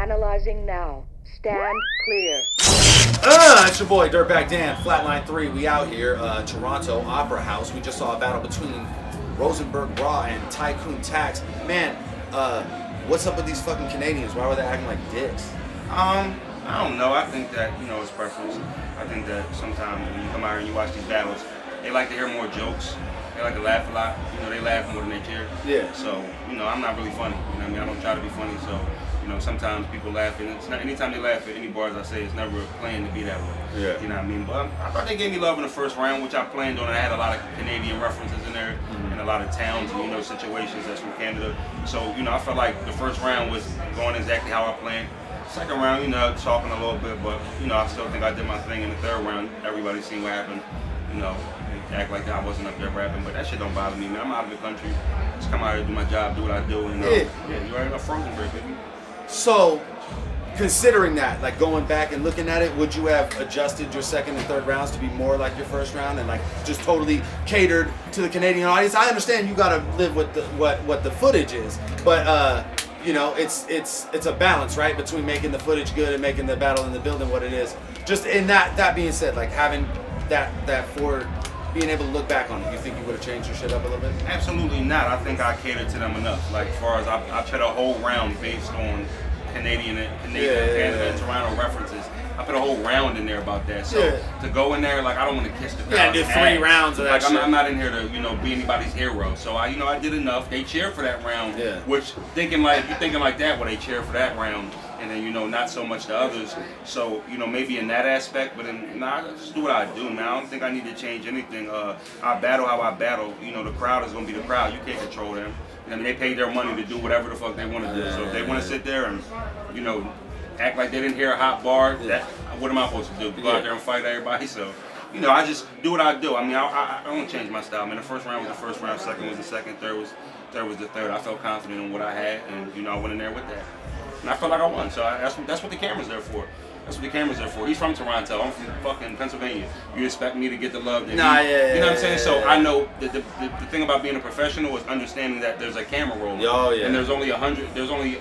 Analyzing now. Stand clear. It's your boy Dirtbag Dan, Flatline 3. We out here, Toronto Opera House. We just saw a battle between Rosenberg Raw and Tycoon Tax. Man, what's up with these fucking Canadians? Why were they acting like dicks? I don't know. I think that, it's preference. I think that sometimes when you come out here and you watch these battles, they like to hear more jokes. They like to laugh a lot. They laugh more than they cheer. Yeah. So, I'm not really funny. I don't try to be funny. So, sometimes people laugh, and it's not, anytime they laugh at any bars I say, it's never planned to be that way. Yeah. You know what I mean? But I thought they gave me love in the first round, which I planned on. I had a lot of Canadian references in there, and a lot of towns and, situations that's from Canada. So, I felt like the first round was going exactly how I planned. Second round, talking a little bit, but, I still think I did my thing. In the third round, everybody seen what happened, act like I wasn't up there rapping, but that shit don't bother me, man. I'm out of the country. Just come out here, do my job, do what I do, and yeah, you already know Rosenberg, baby. So, considering that, like going back and looking at it, would you have adjusted your second and third rounds to be more like your first round and like just totally catered to the Canadian audience? I understand you gotta live with the, what the footage is, but it's a balance, right, between making the footage good and making the battle in the building what it is. Just in that being said, like having that forward, being able to look back on it, you think you would have changed your shit up a little bit? Absolutely not. I think I catered to them enough. Like, as far as I put a whole round based on Canadian, Canada, and Toronto references. I put a whole round in there about that. So to go in there, like, I don't want to kiss the crowd. Yeah, did 3 rounds of that shit. I'm not in here to, be anybody's hero. So I did enough. They cheered for that round. Yeah. Which you're thinking like that, well, they cheer for that round, and then not so much the others. So maybe in that aspect, but I just do what I do, man. I don't think I need to change anything. I battle how I battle. The crowd is gonna be the crowd. You can't control them. They paid their money to do whatever the fuck they want to do. So if they want to sit there and act like they didn't hear a hot bar, what am I supposed to do? Go out there and fight everybody? So, I just do what I do. I don't change my style, man. The first round was the first round, second was the second, third was the third. I felt confident in what I had, and I went in there with that. And I felt like I won. So that's what the camera's there for. That's what the camera's there for. He's from Toronto. I'm from fucking Pennsylvania. You expect me to get the love that you know what I'm saying? So I know that the thing about being a professional is understanding that there's a camera rolling. And there's only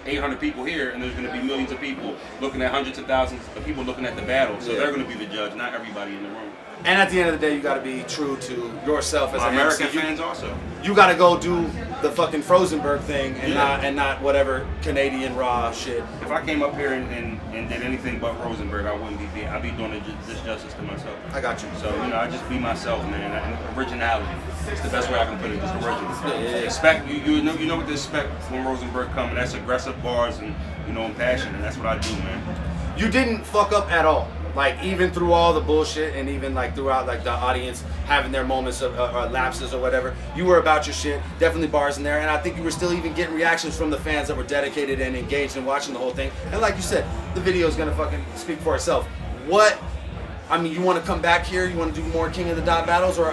800 people here, and there's going to be millions of people looking at hundreds of thousands of people looking at the battle. So they're going to be the judge, not everybody in the room. And at the end of the day, you got to be true to yourself as an American MC. fans also. You got to go do the fucking Rosenberg thing and not whatever Canadian Raw shit. If I came up here and did anything but Rosenberg, I wouldn't be. I'd be doing disjustice to myself. I got you. So I just be myself, man. And originality. It's the best way I can put it. Just original. Expect you know what to expect when Rosenberg comes. That's aggressive bars and and passion, and that's what I do, man. You didn't fuck up at all. Like, even through all the bullshit and even like throughout like the audience having their moments of lapses or whatever, you were about your shit. Definitely bars in there, and I think you were still even getting reactions from the fans that were dedicated and engaged in watching the whole thing. And like you said, the video is gonna fucking speak for itself. You want to come back here? You want to do more King of the Dot battles, or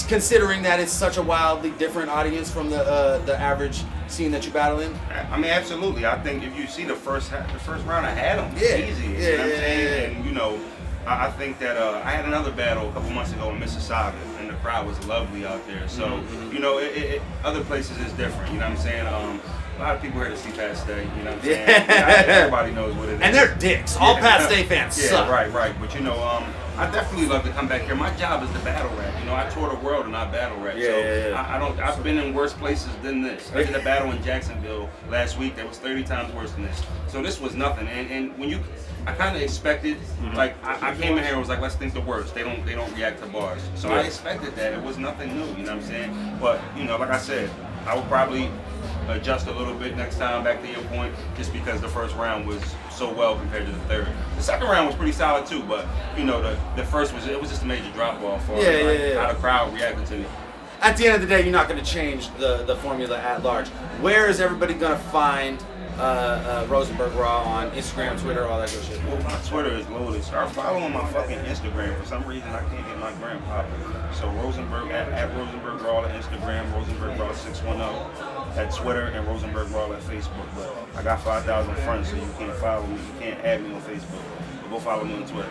considering that it's such a wildly different audience from the average scene that you battle in? Absolutely. I think if you see the first round, I had them easy. You know what I'm saying? And I think that I had another battle a couple months ago in Mississauga, and the crowd was lovely out there. So other places is different. You know what I'm saying? A lot of people here to see Pat Stay, you know what I'm saying? Everybody knows what it is. And they're dicks. All Pat Stay fans suck. Right. But I definitely love to come back here. My job is to battle rap. I tour the world and I battle rap. I've been in worse places than this. I did a battle in Jacksonville last week that was 30 times worse than this. So this was nothing. And when I kind of expected, like, I came in here and was like, let's think the worst. They don't react to bars. So I expected that. It was nothing new, you know what I'm saying? But, like I said, I would probably adjust a little bit next time, back to your point, just because the first round was so well compared to the third. The second round was pretty solid too, but the first was just a major drop off for how the crowd reacted to me. At the end of the day, you're not going to change the formula at large. Where is everybody going to find Rosenberg Raw on Instagram, Twitter, all that good shit? Well, my Twitter is loaded. Start following my fucking Instagram. For some reason, I can't get my gram popping. So Rosenberg at Rosenberg Raw at Instagram, Rosenberg Raw 610 at Twitter, and Rosenberg Raw at Facebook. But I got 5,000 friends, so you can't follow me. You can't add me on Facebook. But go follow me on Twitter.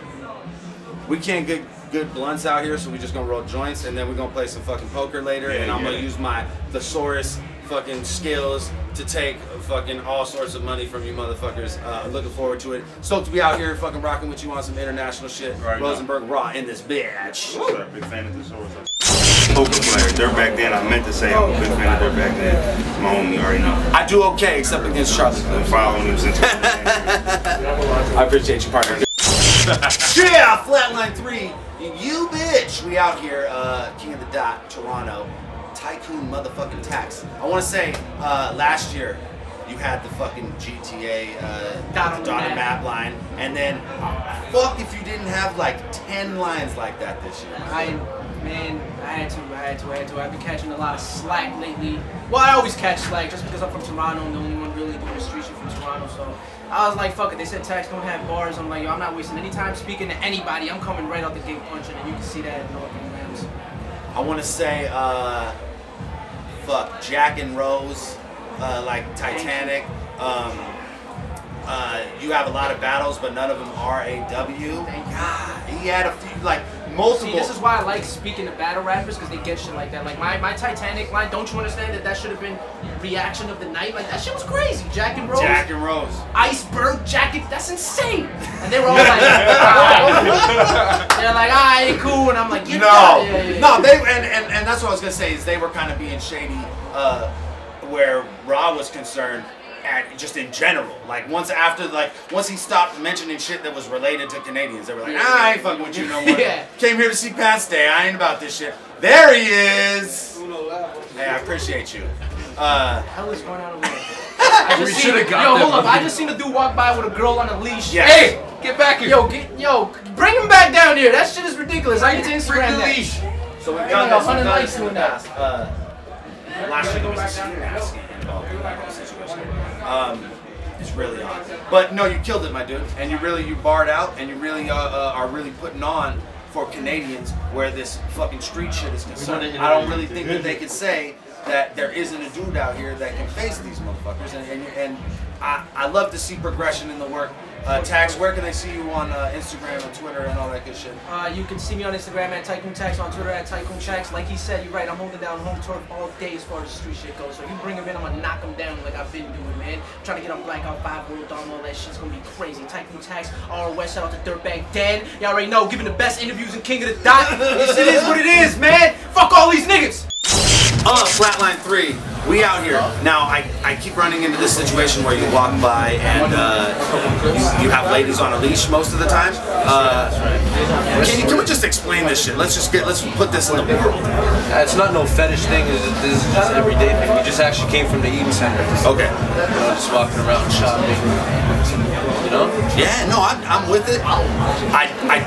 we can't get good blunts out here, so we just gonna roll joints, and then we're gonna play some fucking poker later, and I'm gonna use my thesaurus fucking skills to take fucking all sorts of money from you motherfuckers. Looking forward to it. Stoked to be out here fucking rocking with you on some international shit. Right, Rosenberg Raw in this bitch. Big fan of thesaurus. Poker player, Dirtbag Dan. I meant to say I'm a big fan of Dirtbag Dan. My homie, you already know. I do okay, except against Charlie. Been following him since. I appreciate you, partner. Yeah, Flatline 3, you bitch. We out here, King of the Dot, Toronto. Tycoon motherfucking tax. I want to say, last year, you had the fucking GTA dotted map line, and then fuck if you didn't have like 10 lines like that this year. Man, I had to. I've been catching a lot of slack lately. Well, I always catch slack just because I'm from Toronto. I'm the only one really doing street shit from Toronto, so I was like, fuck it. They said tax don't have bars. I'm like, yo, I'm not wasting any time speaking to anybody. I'm coming right out the gate punching, and you can see that in all the lands. I want to say, fuck, Jack and Rose, like Titanic. You have a lot of battles, but none of them are a W. Thank God. He had a few, like, multiple. See, this is why I like speaking to battle rappers, because they get shit like that. Like my Titanic line, don't you understand that should have been reaction of the night? Like that shit was crazy. Jack and Rose. Jack and Rose. Iceberg jacket, that's insane. And they were all like, they're like, alright, cool. And I'm like, no, they and that's what I was gonna say is they were kind of being shady, where Raw was concerned. Just in general, like once he stopped mentioning shit that was related to Canadians, they were like, I ain't fucking with you no more. Came here to see Pat Stay. I ain't about this shit. There he is. Hey, I appreciate you. What the hell is going on over there? We should have got Yo, hold up! I just seen a dude walk by with a girl on a leash. Yes. Hey, get back here! Yo, bring him back down here. That shit is ridiculous. I need to Instagram that. Leash. So we've done this. We've done this in the past. Last year there was a ski mask involved in that whole situation. It's really odd. But no, you killed it, my dude. And you barred out, and you really are really putting on for Canadians where this fucking street shit is concerned. I don't really think that they could say that there isn't a dude out here that can face these motherfuckers. And I love to see progression in the work. Tax, where can I see you on Instagram and Twitter and all that good shit? You can see me on Instagram at Tycoon Tax, on Twitter at Tycoon Tax. Like he said, you're right, I'm holding down home turf all day as far as the street shit goes. So you bring him in, I'm gonna knock him down like I've been doing, man. I'm trying to get on Blackout 5 World Dawn, all that shit's gonna be crazy. Tycoon Tax, all West, shout out to Dirtbag Dan. Y'all already know, giving the best interviews in King of the Dot. This shit is what it is, man. Fuck all these niggas. Flatline 3, we out here. Now, I keep running into this situation where you walk by and you have ladies on a leash most of the time. Can we just explain this shit? Let's put this in the world. It's not no fetish thing. This is just everyday thing. We just actually came from the eating center. Okay. Just walking around shopping. You know? Yeah, no, I'm with it. I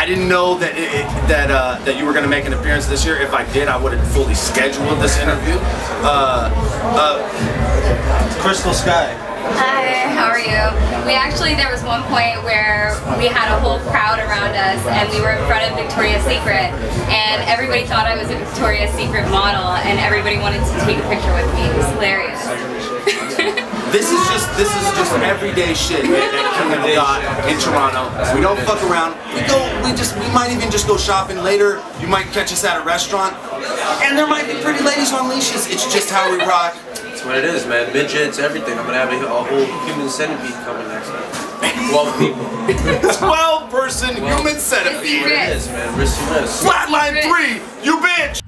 didn't know that you were gonna make an appearance this year. If I did, I would have fully scheduled this interview. Crystal Sky. Hi, how are you? There was one point where we had a whole crowd around us and we were in front of Victoria's Secret and everybody thought I was a Victoria's Secret model and everybody wanted to take a picture with me. It was hilarious. This is just everyday shit at King of the Dot in Toronto. We don't fuck around. We might even just go shopping later. You might catch us at a restaurant. And there might be pretty ladies on leashes. It's just how we rock. That's what it is, man. Midgets, everything. I'm gonna have a whole human centipede coming next time. 12 people. 12-person human centipede. That's what it is, man. Risky risk. Flatline 3, you bitch!